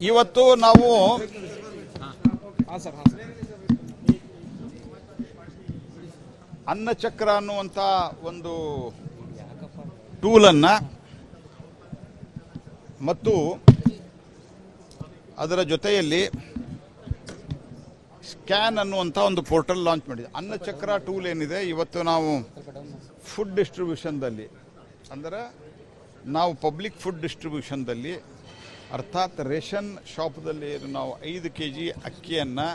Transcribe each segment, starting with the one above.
ಇವತ್ತು ನಾವು ಅನ್ನಚಕ್ರ ಅನ್ನುವಂಥ ಒಂದು ಟೂಲನ್ನು ಮತ್ತು ಅದರ ಜೊತೆಯಲ್ಲಿ ಸ್ಕ್ಯಾನ್ ಅನ್ನುವಂಥ ಒಂದು ಪೋರ್ಟಲ್ ಲಾಂಚ್ ಮಾಡಿದೆ. ಅನ್ನಚಕ್ರ ಟೂಲ್ ಏನಿದೆ, ಇವತ್ತು ನಾವು ಫುಡ್ ಡಿಸ್ಟ್ರಿಬ್ಯೂಷನ್ದಲ್ಲಿ ಅಂದರೆ ನಾವು ಪಬ್ಲಿಕ್ ಫುಡ್ ಡಿಸ್ಟ್ರಿಬ್ಯೂಷನ್ದಲ್ಲಿ ಅರ್ಥಾತ್ ರೇಷನ್ ಶಾಪ್ದಲ್ಲಿ ನಾವು 5 kg ಅಕ್ಕಿಯನ್ನು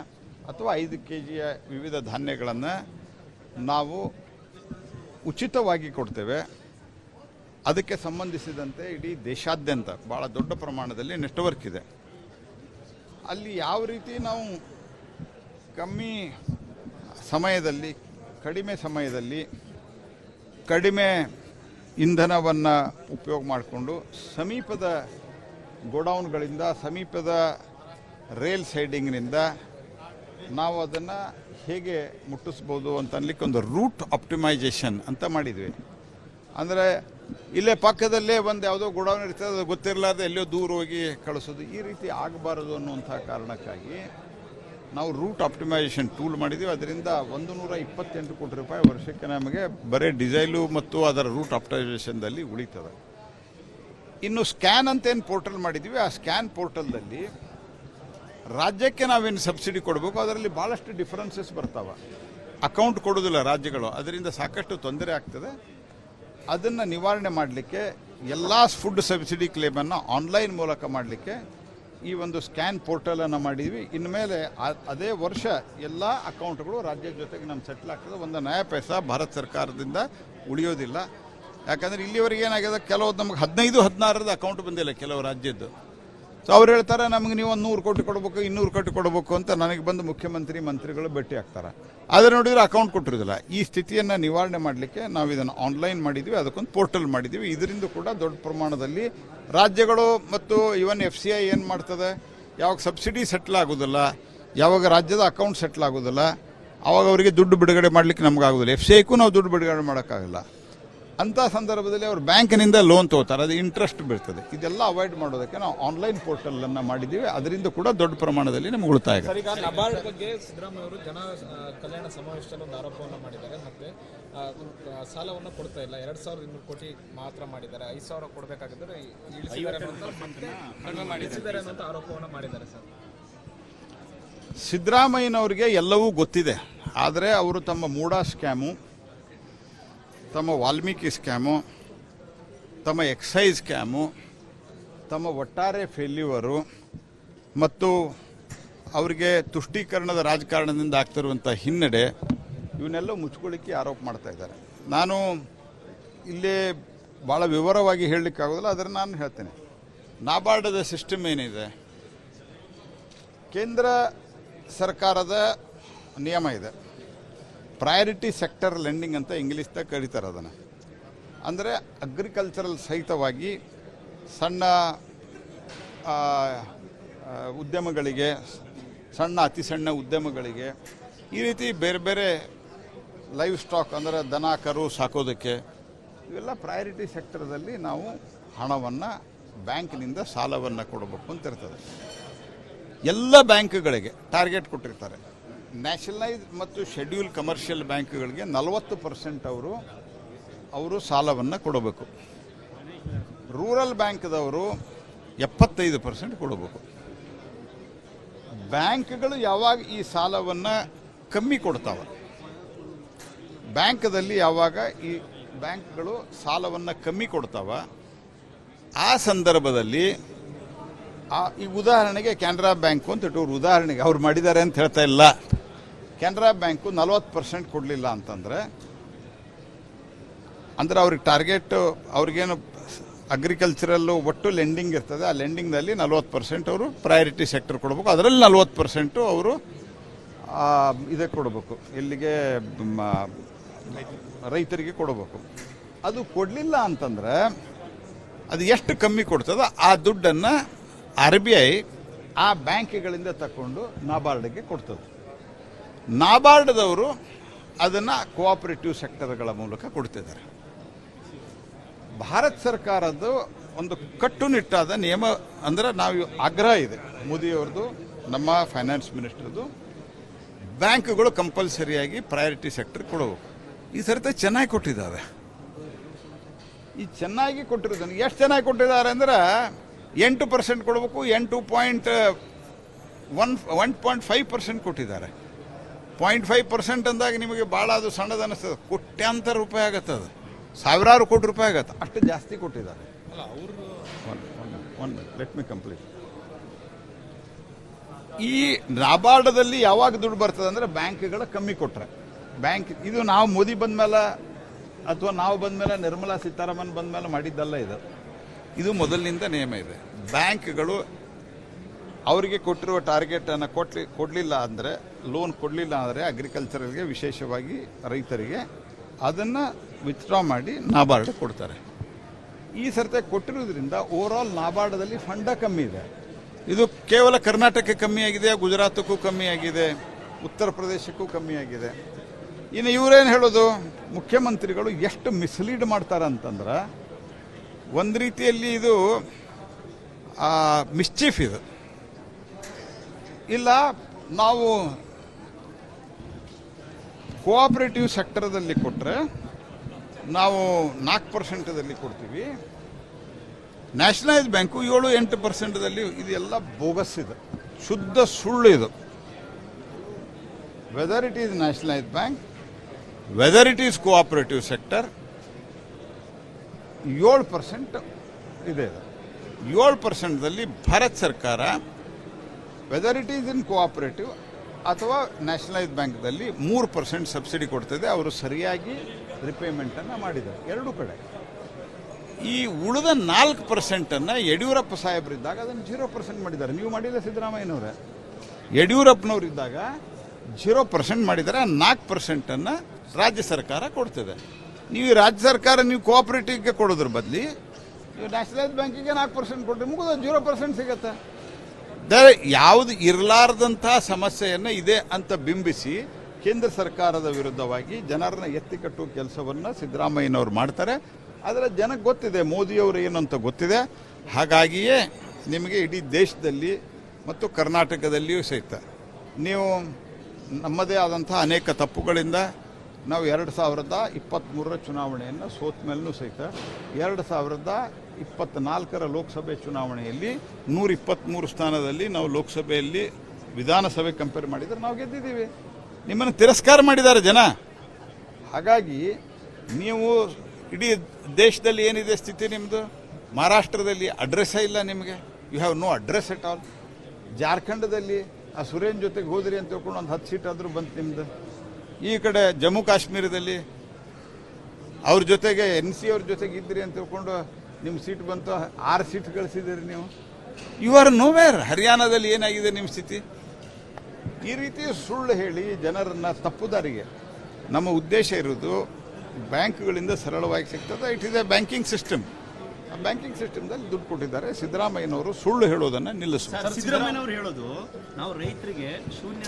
ಅಥವಾ 5 kgಯ ವಿವಿಧ ಧಾನ್ಯಗಳನ್ನು ನಾವು ಉಚಿತವಾಗಿ ಕೊಡ್ತೇವೆ. ಅದಕ್ಕೆ ಸಂಬಂಧಿಸಿದಂತೆ ಇಡೀ ದೇಶಾದ್ಯಂತ ಭಾಳ ದೊಡ್ಡ ಪ್ರಮಾಣದಲ್ಲಿ ನೆಟ್ವರ್ಕ್ ಇದೆ. ಅಲ್ಲಿ ಯಾವ ರೀತಿ ನಾವು ಕಡಿಮೆ ಸಮಯದಲ್ಲಿ ಕಡಿಮೆ ಇಂಧನವನ್ನು ಉಪಯೋಗ ಮಾಡಿಕೊಂಡು ಸಮೀಪದ ಗೋಡೌನ್ಗಳಿಂದ ಸಮೀಪದ ರೇಲ್ ಸೈಡಿಂಗ್ನಿಂದ ನಾವು ಅದನ್ನು ಹೇಗೆ ಮುಟ್ಟಿಸ್ಬೋದು ಅಂತ ಅನ್ಲಿಕ್ಕೆ ಒಂದು ರೂಟ್ ಆಪ್ಟಿಮೈಸೇಷನ್ ಅಂತ ಮಾಡಿದ್ವಿ. ಅಂದರೆ ಇಲ್ಲೇ ಪಕ್ಕದಲ್ಲೇ ಒಂದು ಯಾವುದೋ ಗೋಡೌನ್ ಇರ್ತದೆ, ಅದು ಗೊತ್ತಿರಲಾರ್ದೆ ಎಲ್ಲೋ ದೂರ ಹೋಗಿ ಕಳಿಸೋದು, ಈ ರೀತಿ ಆಗಬಾರದು ಅನ್ನುವಂಥ ಕಾರಣಕ್ಕಾಗಿ ನಾವು ರೂಟ್ ಆಪ್ಟಿಮೈಸೇಷನ್ ಟೂಲ್ ಮಾಡಿದ್ದೀವಿ. ಅದರಿಂದ 128 ಕೋಟಿ ರೂಪಾಯಿ ವರ್ಷಕ್ಕೆ ನಮಗೆ ಬರೀ ಡೀಸೆಲು ಮತ್ತು ಅದರ ರೂಟ್ ಆಪ್ಟಿಮೈಸೇಷನ್ದಲ್ಲಿ ಉಳಿತದೆ. ಇನ್ನು ಸ್ಕ್ಯಾನ್ ಅಂತೇನು ಪೋರ್ಟಲ್ ಮಾಡಿದ್ದೀವಿ, ಆ ಸ್ಕ್ಯಾನ್ ಪೋರ್ಟಲ್ದಲ್ಲಿ ರಾಜ್ಯಕ್ಕೆ ನಾವೇನು ಸಬ್ಸಿಡಿ ಕೊಡಬೇಕು ಅದರಲ್ಲಿ ಭಾಳಷ್ಟು ಡಿಫರೆನ್ಸಸ್ ಬರ್ತಾವೆ. ಅಕೌಂಟ್ ಕೊಡೋದಿಲ್ಲ ರಾಜ್ಯಗಳು, ಅದರಿಂದ ಸಾಕಷ್ಟು ತೊಂದರೆ ಆಗ್ತದೆ. ಅದನ್ನು ನಿವಾರಣೆ ಮಾಡಲಿಕ್ಕೆ ಎಲ್ಲ ಫುಡ್ ಸಬ್ಸಿಡಿ ಕ್ಲೇಮನ್ನು ಆನ್ಲೈನ್ ಮೂಲಕ ಮಾಡಲಿಕ್ಕೆ ಈ ಒಂದು ಸ್ಕ್ಯಾನ್ ಪೋರ್ಟಲನ್ನು ಮಾಡಿದ್ವಿ. ಇನ್ಮೇಲೆ ಅದೇ ವರ್ಷ ಎಲ್ಲ ಅಕೌಂಟ್ಗಳು ರಾಜ್ಯದ ಜೊತೆಗೆ ನಮ್ಮ ಸೆಟ್ಲ್ ಆಗ್ತದೆ. ಒಂದು ನಯ ಪೈಸಾ ಭಾರತ ಸರ್ಕಾರದಿಂದ ಉಳಿಯೋದಿಲ್ಲ. ಯಾಕಂದರೆ ಇಲ್ಲಿವರೆಗೆ ಏನಾಗಿದೆ, ಕೆಲವು ನಮಗೆ 15-16 ಅಕೌಂಟ್ ಬಂದಿಲ್ಲ ಕೆಲವು ರಾಜ್ಯದ್ದು. ಸೊ ಅವ್ರು ಹೇಳ್ತಾರೆ ನಮಗೆ ನೀವು 100 ಕೋಟಿ ಕೊಡಬೇಕು, 200 ಕೋಟಿ ಕೊಡಬೇಕು ಅಂತ. ನನಗೆ ಬಂದು ಮಂತ್ರಿಗಳು ಭೇಟಿ ಆಗ್ತಾರೆ, ಆದರೆ ನೋಡಿದ್ರೆ ಅಕೌಂಟ್ ಕೊಟ್ಟಿರೋದಿಲ್ಲ. ಈ ಸ್ಥಿತಿಯನ್ನು ನಿವಾರಣೆ ಮಾಡಲಿಕ್ಕೆ ನಾವು ಇದನ್ನು ಆನ್ಲೈನ್ ಮಾಡಿದ್ವಿ, ಅದಕ್ಕೊಂದು ಪೋರ್ಟಲ್ ಮಾಡಿದ್ವಿ. ಇದರಿಂದ ಕೂಡ ದೊಡ್ಡ ಪ್ರಮಾಣದಲ್ಲಿ ರಾಜ್ಯಗಳು ಮತ್ತು ಇವನ್ FCI ಏನು ಮಾಡ್ತದೆ, ಯಾವಾಗ ಸಬ್ಸಿಡಿ ಸೆಟ್ಲ್ ಆಗೋದಿಲ್ಲ, ಯಾವಾಗ ರಾಜ್ಯದ ಅಕೌಂಟ್ ಸೆಟ್ಲ್ ಆಗೋದಿಲ್ಲ, ಆವಾಗ ಅವರಿಗೆ ದುಡ್ಡು ಬಿಡುಗಡೆ ಮಾಡಲಿಕ್ಕೆ ನಮಗಾಗೋದಿಲ್ಲ. FCIಗೂ ನಾವು ದುಡ್ಡು ಬಿಡುಗಡೆ ಮಾಡೋಕ್ಕಾಗಲ್ಲ. ಅಂಥ ಸಂದರ್ಭದಲ್ಲಿ ಅವರು ಬ್ಯಾಂಕಿನಿಂದ ಲೋನ್ ತಗೋತಾರೆ, ಅದು ಇಂಟ್ರೆಸ್ಟ್ ಬೀಳ್ತದೆ. ಇದೆಲ್ಲ ಅವಾಯ್ಡ್ ಮಾಡೋದಕ್ಕೆ ನಾವು ಆನ್ಲೈನ್ ಪೋರ್ಟಲನ್ನು ಮಾಡಿದ್ದೀವಿ. ಅದರಿಂದ ಕೂಡ ದೊಡ್ಡ ಪ್ರಮಾಣದಲ್ಲಿ ನಮಗೆ ಉಳಿತಾಯ ಆಗುತ್ತೆ. ಈಗ ನಬಾರ್ಡ್ ಬಗ್ಗೆ ಸಿದ್ದರಾಮಯ್ಯ ಅವರು ಜನ ಕಲ್ಯಾಣ ಸಮಾವೇಶದಲ್ಲಿ ಒಂದು ಆರೋಪವನ್ನು ಮಾಡಿದ್ದಾರೆ. ಮತ್ತೆ ಸಾಲವನ್ನು ಕೊಡ್ತಾ ಇಲ್ಲ, 2200 ಕೋಟಿ ಮಾತ್ರ ಮಾಡಿದ್ದಾರೆ, 5000 ಕೊಡಬೇಕಾಗಿದ್ದರೆ ಇಳಿಸಿದ್ದಾರೆ ಅನ್ನೋ ಆರೋಪವನ್ನು ಮಾಡಿದ್ದಾರೆ. ಸರ್, ಸಿದ್ದರಾಮಯ್ಯನವರಿಗೆ ಎಲ್ಲವೂ ಗೊತ್ತಿದೆ, ಆದರೆ ಅವರು ತಮ್ಮ ಮೂಡಾ ಸ್ಕ್ಯಾಮು, ತಮ್ಮ ವಾಲ್ಮೀಕಿ ಸ್ಕ್ಯಾಮು, ತಮ್ಮ ಎಕ್ಸೈಸ್ ಸ್ಕ್ಯಾಮು, ತಮ್ಮ ಒಟ್ಟಾರೆ ಫೇಲ್ಯೂವರು ಮತ್ತು ಅವರಿಗೆ ತುಷ್ಟೀಕರಣದ ರಾಜಕಾರಣದಿಂದ ಆಗ್ತಿರುವಂಥ ಹಿನ್ನಡೆ, ಇವನ್ನೆಲ್ಲ ಮುಚ್ಕೊಳ್ಳಿಕ್ಕೆ ಆರೋಪ ಮಾಡ್ತಾ ಇದ್ದಾರೆ. ನಾನು ಇಲ್ಲೇ ಭಾಳ ವಿವರವಾಗಿ ಹೇಳಲಿಕ್ಕಾಗೋದಿಲ್ಲ, ಆದರೆ ನಾನು ಹೇಳ್ತೇನೆ. ನಾಬಾರ್ಡದ ಸಿಸ್ಟಮ್ ಏನಿದೆ, ಕೇಂದ್ರ ಸರ್ಕಾರದ ನಿಯಮ ಇದೆ, ಪ್ರಯಾರಿಟಿ ಸೆಕ್ಟರ್ ಲೆಂಡಿಂಗ್ ಅಂತ ಇಂಗ್ಲೀಷ್ದಾಗ ಕರೀತಾರೆ ಅದನ್ನು. ಅಂದರೆ ಅಗ್ರಿಕಲ್ಚರಲ್ ಸಹಿತವಾಗಿ ಸಣ್ಣ ಉದ್ಯಮಗಳಿಗೆ, ಅತಿ ಸಣ್ಣ ಉದ್ಯಮಗಳಿಗೆ, ಈ ರೀತಿ ಬೇರೆ ಬೇರೆ ಲೈವ್ ಸ್ಟಾಕ್ ಅಂದರೆ ದನ ಕರು ಸಾಕೋದಕ್ಕೆ, ಇವೆಲ್ಲ ಪ್ರಯಾರಿಟಿ ಸೆಕ್ಟರ್ದಲ್ಲಿ ನಾವು ಹಣವನ್ನು ಬ್ಯಾಂಕಿನಿಂದ ಸಾಲವನ್ನು ಕೊಡಬೇಕು ಅಂತ ಇರ್ತದೆ. ಎಲ್ಲ ಬ್ಯಾಂಕ್ಗಳಿಗೆ ಟಾರ್ಗೆಟ್ ಕೊಟ್ಟಿರ್ತಾರೆ. ನ್ಯಾಷನಲೈಸ್ ಮತ್ತು ಶೆಡ್ಯೂಲ್ ಕಮರ್ಷಿಯಲ್ ಬ್ಯಾಂಕ್ಗಳಿಗೆ 40% ಅವರು ಸಾಲವನ್ನು ಕೊಡಬೇಕು. ರೂರಲ್ ಬ್ಯಾಂಕ್ದವರು 75% ಕೊಡಬೇಕು. ಬ್ಯಾಂಕ್ಗಳು ಯಾವಾಗ ಈ ಸಾಲವನ್ನು ಕಮ್ಮಿ ಕೊಡ್ತಾವೆ, ಬ್ಯಾಂಕ್ದಲ್ಲಿ ಯಾವಾಗ ಈ ಬ್ಯಾಂಕ್ಗಳು ಸಾಲವನ್ನು ಕಮ್ಮಿ ಕೊಡ್ತಾವೆ, ಆ ಸಂದರ್ಭದಲ್ಲಿ ಈ ಉದಾಹರಣೆಗೆ ಕೆನರಾ ಬ್ಯಾಂಕು ಅಂತ ಇಟ್ಟವ್ರು, ಉದಾಹರಣೆಗೆ ಅವ್ರು ಮಾಡಿದ್ದಾರೆ ಅಂತ ಹೇಳ್ತಾ ಇಲ್ಲ. ಕೆನರಾ ಬ್ಯಾಂಕು 40% ಕೊಡಲಿಲ್ಲ ಅಂತಂದರೆ, ಅಂದರೆ ಅವ್ರಿಗೆ ಟಾರ್ಗೆಟ್, ಅವ್ರಿಗೇನು ಅಗ್ರಿಕಲ್ಚರಲ್ಲು ಒಟ್ಟು ಲೆಂಡಿಂಗ್ ಇರ್ತದೆ, ಆ ಲೆಂಡಿಂಗ್ನಲ್ಲಿ 40% ಅವರು ಪ್ರಯಾರಿಟಿ ಸೆಕ್ಟರ್ ಕೊಡಬೇಕು. ಅದರಲ್ಲಿ 40% ಅವರು ಇದಕ್ಕೆ ಕೊಡಬೇಕು, ಎಲ್ಲಿಗೆ ರೈತರಿಗೆ ಕೊಡಬೇಕು. ಅದು ಕೊಡಲಿಲ್ಲ ಅಂತಂದರೆ ಅದು ಎಷ್ಟು ಕಮ್ಮಿ ಕೊಡ್ತದೋ ಆ ದುಡ್ಡನ್ನು RBI ಆ ಬ್ಯಾಂಕ್ಗಳಿಂದ ತಗೊಂಡು ನಾಬಾರ್ಡ್ಗೆ ಕೊಡ್ತದೆ. ನಾಬಾರ್ಡ್ದವರು ಅದನ್ನು ಕೋಆಪರೇಟಿವ್ ಸೆಕ್ಟರ್ಗಳ ಮೂಲಕ ಕೊಡ್ತಿದ್ದಾರೆ. ಭಾರತ ಸರ್ಕಾರದ್ದು ಒಂದು ಕಟ್ಟುನಿಟ್ಟಾದ ನಿಯಮ ಅಂದರೆ ನಾವು ಆಗ್ರಹ ಇದೆ ಮೋದಿಯವ್ರದ್ದು, ನಮ್ಮ ಫೈನಾನ್ಸ್ ಮಿನಿಸ್ಟರ್ದು, ಬ್ಯಾಂಕ್ಗಳು ಕಂಪಲ್ಸರಿಯಾಗಿ ಪ್ರಯಾರಿಟಿ ಸೆಕ್ಟರ್ ಕೊಡಬೇಕು. ಈ ಸರಿತ ಚೆನ್ನಾಗಿ ಕೊಟ್ಟಿದ್ದಾರೆ. ಈ ಚೆನ್ನಾಗಿ ಕೊಟ್ಟಿರೋದನ್ನು ಎಷ್ಟು ಚೆನ್ನಾಗಿ ಕೊಟ್ಟಿದ್ದಾರೆ ಅಂದರೆ 8% ಕೊಡಬೇಕು, 1.5% ಕೊಟ್ಟಿದ್ದಾರೆ. 0.5% ಅಂದಾಗ ನಿಮಗೆ ಭಾಳ ಅದು ಸಣ್ಣದು ಅನ್ನಿಸ್ತದೆ. ಕೋಟ್ಯಾಂತರ ರೂಪಾಯಿ ಆಗತ್ತೆ, ಅದು ಸಾವಿರಾರು ಕೋಟಿ ರೂಪಾಯಿ ಆಗತ್ತೆ, ಅಷ್ಟು ಜಾಸ್ತಿ ಕೊಟ್ಟಿದ್ದಾರೆ. ಅಲ್ಲ ಅವರು ಲೆಟ್ ಮಿ ಕಂಪ್ಲೀಟ್. ಈ ನಾಬಾರ್ಡದಲ್ಲಿ ಯಾವಾಗ ದುಡ್ಡು ಬರ್ತದೆ ಅಂದರೆ ಬ್ಯಾಂಕ್ಗಳ ಕಮ್ಮಿ ಕೊಟ್ಟರೆ. ಬ್ಯಾಂಕ್ ಇದು ನಾವು ಮೋದಿ ಬಂದ ಮೇಲೆ ಅಥವಾ ನಾವು ಬಂದ ಮೇಲೆ ನಿರ್ಮಲಾ ಸೀತಾರಾಮನ್ ಬಂದ ಮೇಲೆ ಮಾಡಿದ್ದಲ್ಲ ಇದು ಮೊದಲಿನಿಂದ ನಿಯಮ ಇದೆ. ಬ್ಯಾಂಕ್ಗಳು ಅವರಿಗೆ ಕೊಟ್ಟಿರುವ ಟಾರ್ಗೆಟನ್ನು ಕೊಡಲಿಲ್ಲ ಅಂದರೆ, ಲೋನ್ ಕೊಡಲಿಲ್ಲ ಅಂದರೆ ಅಗ್ರಿಕಲ್ಚರಲ್ಗೆ, ವಿಶೇಷವಾಗಿ ರೈತರಿಗೆ, ಅದನ್ನು ವಿತ್ಡ್ರಾ ಮಾಡಿ ನಾಬಾರ್ಡ್ ಕೊಡ್ತಾರೆ. ಈ ಸರ್ತೆ ಕೊಟ್ಟಿರೋದ್ರಿಂದ ಓವರಾಲ್ ನಾಬಾರ್ಡದಲ್ಲಿ ಫಂಡ ಕಮ್ಮಿ ಇದೆ. ಇದು ಕೇವಲ ಕರ್ನಾಟಕಕ್ಕೆ ಕಮ್ಮಿ ಆಗಿದೆ, ಗುಜರಾತಕ್ಕೂ ಕಮ್ಮಿ ಆಗಿದೆ, ಉತ್ತರ ಪ್ರದೇಶಕ್ಕೂ ಕಮ್ಮಿ ಆಗಿದೆ. ಇನ್ನು ಇವರೇನು ಹೇಳೋದು, ಮುಖ್ಯಮಂತ್ರಿಗಳು ಎಷ್ಟು ಮಿಸ್ಲೀಡ್ ಮಾಡ್ತಾರೆ ಅಂತಂದ್ರೆ, ಒಂದು ರೀತಿಯಲ್ಲಿ ಇದು ಮಿಸ್ಚೀಫ್ ಇದು. ಇಲ್ಲ, ನಾವು ಕೋಆಪರೇಟಿವ್ ಸೆಕ್ಟರ್ದಲ್ಲಿ ಕೊಟ್ಟರೆ ನಾವು 4%ದಲ್ಲಿ ಕೊಡ್ತೀವಿ, ನ್ಯಾಷನಲೈಸ್ ಬ್ಯಾಂಕು 7-8%ದಲ್ಲಿ, ಇದೆಲ್ಲ ಬೋಗಸ್ ಇದೆ, ಶುದ್ಧ ಸುಳ್ಳು ಇದು. Whether it is nationalise bank, whether it is cooperative sector, 7% ಇದೆ. 7%ದಲ್ಲಿ ಭಾರತ ಸರ್ಕಾರ whether it is in cooperative ಅಥವಾ ನ್ಯಾಷನಲೈಸ್ ಬ್ಯಾಂಕ್ದಲ್ಲಿ 3% ಸಬ್ಸಿಡಿ ಕೊಡ್ತಿದೆ. ಅವರು ಸರಿಯಾಗಿ ರಿಪೇಮೆಂಟನ್ನು ಮಾಡಿದ್ದಾರೆ ಎರಡೂ ಕಡೆ. ಈ ಉಳಿದ 4%ಅನ್ನು ಯಡಿಯೂರಪ್ಪ ಸಾಹೇಬರಿದ್ದಾಗ ಅದನ್ನು 0% ಮಾಡಿದ್ದಾರೆ. ನೀವು ಮಾಡಿಲ್ಲ ಸಿದ್ದರಾಮಯ್ಯನವರೇ, ಯಡಿಯೂರಪ್ಪನವರಿದ್ದಾಗ 0% ಮಾಡಿದ್ದಾರೆ. 4%ಅನ್ನು ರಾಜ್ಯ ಸರ್ಕಾರ ಕೊಡ್ತಿದೆ. ನೀವು ರಾಜ್ಯ ಸರ್ಕಾರ ನೀವು ಕೋಆಪರೇಟಿವ್ಗೆ ಕೊಡೋದ್ರ ಬದಲಿ ನೀವು ನ್ಯಾಷನಲೈಸ್ ಬ್ಯಾಂಕಿಗೆ 4% ಕೊಟ್ಟರೆ ಮುಗಿದ 0% ಸಿಗತ್ತೆ. ಯಾವುದು ಇರಲಾರ್ದಂಥ ಸಮಸ್ಯೆಯನ್ನು ಇದೆ ಅಂತ ಬಿಂಬಿಸಿ ಕೇಂದ್ರ ಸರ್ಕಾರದ ವಿರುದ್ಧವಾಗಿ ಜನರನ್ನ ಎತ್ತಿ ಕಟ್ಟುವ ಕೆಲಸವನ್ನು ಸಿದ್ದರಾಮಯ್ಯನವರು ಮಾಡ್ತಾರೆ. ಆದರೆ ಜನಕ್ಕೆ ಗೊತ್ತಿದೆ ಮೋದಿಯವರು ಏನು ಅಂತ ಗೊತ್ತಿದೆ. ಹಾಗಾಗಿಯೇ ನಿಮಗೆ ಇಡೀ ದೇಶದಲ್ಲಿ ಮತ್ತು ಕರ್ನಾಟಕದಲ್ಲಿಯೂ ಸಹಿತ ನೀವು ನಮ್ಮದೇ ಆದಂಥ ಅನೇಕ ತಪ್ಪುಗಳಿಂದ ನಾವು 2023 ಚುನಾವಣೆಯನ್ನು ಸೋತ ಮೇಲೂ ಸಹಿತ 2024 ಲೋಕಸಭೆ ಚುನಾವಣೆಯಲ್ಲಿ 123 ಸ್ಥಾನದಲ್ಲಿ ನಾವು ಲೋಕಸಭೆಯಲ್ಲಿ ವಿಧಾನಸಭೆ ಕಂಪೇರ್ ಮಾಡಿದರೆ ನಾವು ಗೆದ್ದಿದ್ದೀವಿ. ನಿಮ್ಮನ್ನು ತಿರಸ್ಕಾರ ಮಾಡಿದ್ದಾರೆ ಜನ. ಹಾಗಾಗಿ ನೀವು ಇಡೀ ದೇಶದಲ್ಲಿ ಏನಿದೆ ಸ್ಥಿತಿ ನಿಮ್ಮದು, ಮಹಾರಾಷ್ಟ್ರದಲ್ಲಿ ಅಡ್ರೆಸ್ಸೇ ಇಲ್ಲ ನಿಮಗೆ, you have no address at all. ಜಾರ್ಖಂಡದಲ್ಲಿ ಆ ಸುರೇನ್ ಜೊತೆಗೆ ಹೋದ್ರಿ ಅಂತ ತಿಳ್ಕೊಂಡು ಒಂದು 10 ಸೀಟ್ ಆದರೂ ಬಂತು ನಿಮ್ಮದು. ಈ ಕಡೆ ಜಮ್ಮು ಕಾಶ್ಮೀರದಲ್ಲಿ ಅವ್ರ ಜೊತೆಗೆ NC ಅವ್ರ ಜೊತೆಗೆ ಇದ್ರಿ ಅಂತ ತಿಳ್ಕೊಂಡು ನಿಮ್ಮ ಸೀಟ್ ಬಂತು, 6 ಸೀಟ್ ಗಳಿಸಿದ್ದೀರಿ ನೀವು. You are nowhere. ಹರಿಯಾಣದಲ್ಲಿ ಏನಾಗಿದೆ ನಿಮ್ಮ ಸ್ಥಿತಿ? ಈ ರೀತಿ ಸುಳ್ಳು ಹೇಳಿ ಜನರನ್ನು ತಪ್ಪುದಾರಿಗೆ. ನಮ್ಮ ಉದ್ದೇಶ ಇರೋದು ಬ್ಯಾಂಕ್ಗಳಿಂದ ಸರಳವಾಗಿ ಸಿಗ್ತದೆ. It is A banking system. ಆ ಬ್ಯಾಂಕಿಂಗ್ ಸಿಸ್ಟಮ್ದಲ್ಲಿ ದುಡ್ಡು ಕೊಟ್ಟಿದ್ದಾರೆ. ಸಿದ್ದರಾಮಯ್ಯನವರು ಸುಳ್ಳು ಹೇಳೋದನ್ನು ನಿಲ್ಲಿಸಬೇಕು. ಸಿದ್ದರಾಮಯ್ಯನವರು ಹೇಳೋದು ನಾವು ರೈತರಿಗೆ ಶೂನ್ಯ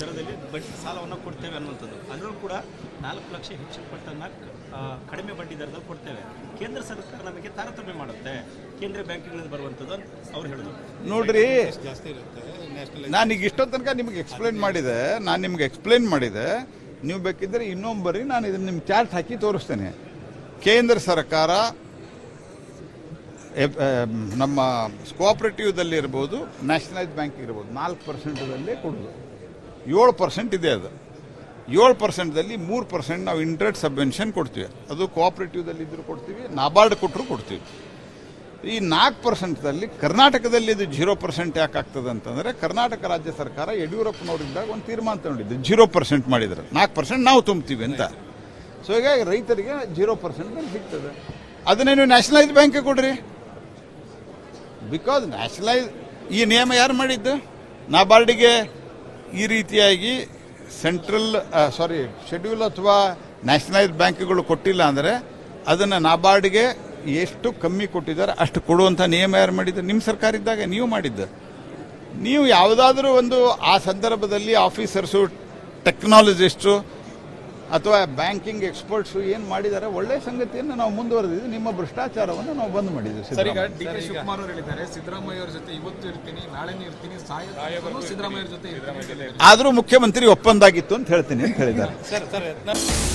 ದರದಲ್ಲಿ ಬಡ್ಡಿ ಸಾಲವನ್ನು ಕೊಡ್ತೇವೆ ಅನ್ನುವಂಥದ್ದು. ಅದರಲ್ಲೂ ಕೂಡ 4 ಲಕ್ಷ ಹೆಚ್ಚು ಪಟ್ಟನ್ನು ಕಡಿಮೆ ಬಡ್ಡಿ ದರದಲ್ಲಿ ಕೊಡ್ತೇವೆ. ಕೇಂದ್ರ ಸರ್ಕಾರ ನಮಗೆ ತಾರತಮ್ಯ ಮಾಡುತ್ತೆ ಕೇಂದ್ರೀಯ ಬ್ಯಾಂಕ್ಗಳಿಂದ ಬರುವಂಥದ್ದು ಅವ್ರು ಹೇಳೋದು. ನೋಡ್ರಿ, ನಾನೀಗ ಇಷ್ಟೋ ತನಕ ನಿಮಗೆ ಎಕ್ಸ್ಪ್ಲೇನ್ ಮಾಡಿದೆ. ನೀವು ಬೇಕಿದ್ದರೆ ಇನ್ನೊಬ್ಬರಿ ನಾನು ಇದನ್ನು ನಿಮ್ಮ ಚಾರ್ಟ್ ಹಾಕಿ ತೋರಿಸ್ತೇನೆ. ಕೇಂದ್ರ ಸರ್ಕಾರ ನಮ್ಮ ಕೋಆಪರೇಟಿವ್ದಲ್ಲಿ ಇರ್ಬೋದು, ನ್ಯಾಷನಲೈಸ್ ಬ್ಯಾಂಕ್ ಇರ್ಬೋದು, 4%ದಲ್ಲೇ ಕೊಡೋದು. 7% ಇದೆ. ಅದು 7%ದಲ್ಲಿ 3% ನಾವು ಇಂಟ್ರೆಸ್ಟ್ ಸಬ್ವೆನ್ಷನ್ ಕೊಡ್ತೀವಿ. ಅದು ಕೋಆಪರೇಟಿವ್ದಲ್ಲಿ ಇದ್ರೂ ಕೊಡ್ತೀವಿ, ನಾಬಾರ್ಡ್ ಕೊಟ್ಟರು ಕೊಡ್ತೀವಿ. ಈ 4%ದಲ್ಲಿ ಕರ್ನಾಟಕದಲ್ಲಿ ಇದು 0% ಯಾಕೆ ಆಗ್ತದೆ ಅಂತಂದರೆ, ಕರ್ನಾಟಕ ರಾಜ್ಯ ಸರ್ಕಾರ ಯಡಿಯೂರಪ್ಪನವರಿದ್ದಾಗ ಒಂದು ತೀರ್ಮಾನ ತಗೊಂಡಿದ್ದು 0% ಮಾಡಿದರೆ 4% ನಾವು ತುಂಬ್ತೀವಿ ಅಂತ. ಸೊ ಹೀಗಾಗಿ ರೈತರಿಗೆ 0% ಸಿಗ್ತದೆ. ಅದನ್ನೇ ನೀವು ನ್ಯಾಷನಲೈಸ್ ಬ್ಯಾಂಕ್ಗೆ ಕೊಡ್ರಿ. ಬಿಕಾಸ್ ನ್ಯಾಷನಲೈಸ್ ಈ ನಿಯಮ ಯಾರು ಮಾಡಿದ್ದು? ನಾಬಾರ್ಡಿಗೆ ಈ ರೀತಿಯಾಗಿ ಶೆಡ್ಯೂಲ್ ಅಥವಾ ನ್ಯಾಷನಲೈಸ್ ಬ್ಯಾಂಕ್ಗಳು ಕೊಟ್ಟಿಲ್ಲ ಅಂದರೆ ಅದನ್ನು ನಾಬಾರ್ಡ್ಗೆ ಎಷ್ಟು ಕಮ್ಮಿ ಕೊಟ್ಟಿದ್ದಾರೆ ಅಷ್ಟು ಕೊಡುವಂಥ ನಿಯಮ ಯಾರು ಮಾಡಿದ್ದಾರೆ? ನಿಮ್ಮ ಸರ್ಕಾರ ಇದ್ದಾಗ ನೀವು ಮಾಡಿದ್ದು. ನೀವು ಯಾವುದಾದ್ರೂ ಒಂದು ಆ ಸಂದರ್ಭದಲ್ಲಿ ಆಫೀಸರ್ಸು, ಟೆಕ್ನಾಲಜಿಸ್ಟು ಅಥವಾ ಬ್ಯಾಂಕಿಂಗ್ ಎಕ್ಸ್ಪರ್ಟ್ಸು ಏನು ಮಾಡಿದ್ದಾರೆ ಒಳ್ಳೆಯ ಸಂಗತಿಯನ್ನು ನಾವು ಮುಂದುವರೆದಿದ್ದು. ನಿಮ್ಮ ಭ್ರಷ್ಟಾಚಾರವನ್ನು ನಾವು ಬಂದ್ ಮಾಡಿದ್ದೀವಿ. ಸರ್, ಈಗ ಡಿ ಕೆ ಶಿವಕುಮಾರ್ ಅವರು ಹೇಳಿದ್ದಾರೆ, ಸಿದ್ದರಾಮಯ್ಯ ಅವ್ರ ಜೊತೆ ಇವತ್ತು ಇರ್ತೀನಿ, ನಾಳೆನೂ ಇರ್ತೀನಿ, ಸಾಯೋವರೆಗೂ ಸಿದ್ದರಾಮಯ್ಯ ಅವ್ರ ಜೊತೆ ಇರ್ತೀನಿ. ಆದರೂ ಮುಖ್ಯಮಂತ್ರಿ ಒಪ್ಪಂದಾಗಿತ್ತು ಅಂತ ಹೇಳ್ತೀನಿ ಅಂತ ಹೇಳಿದ್ದಾರೆ. ಸರ್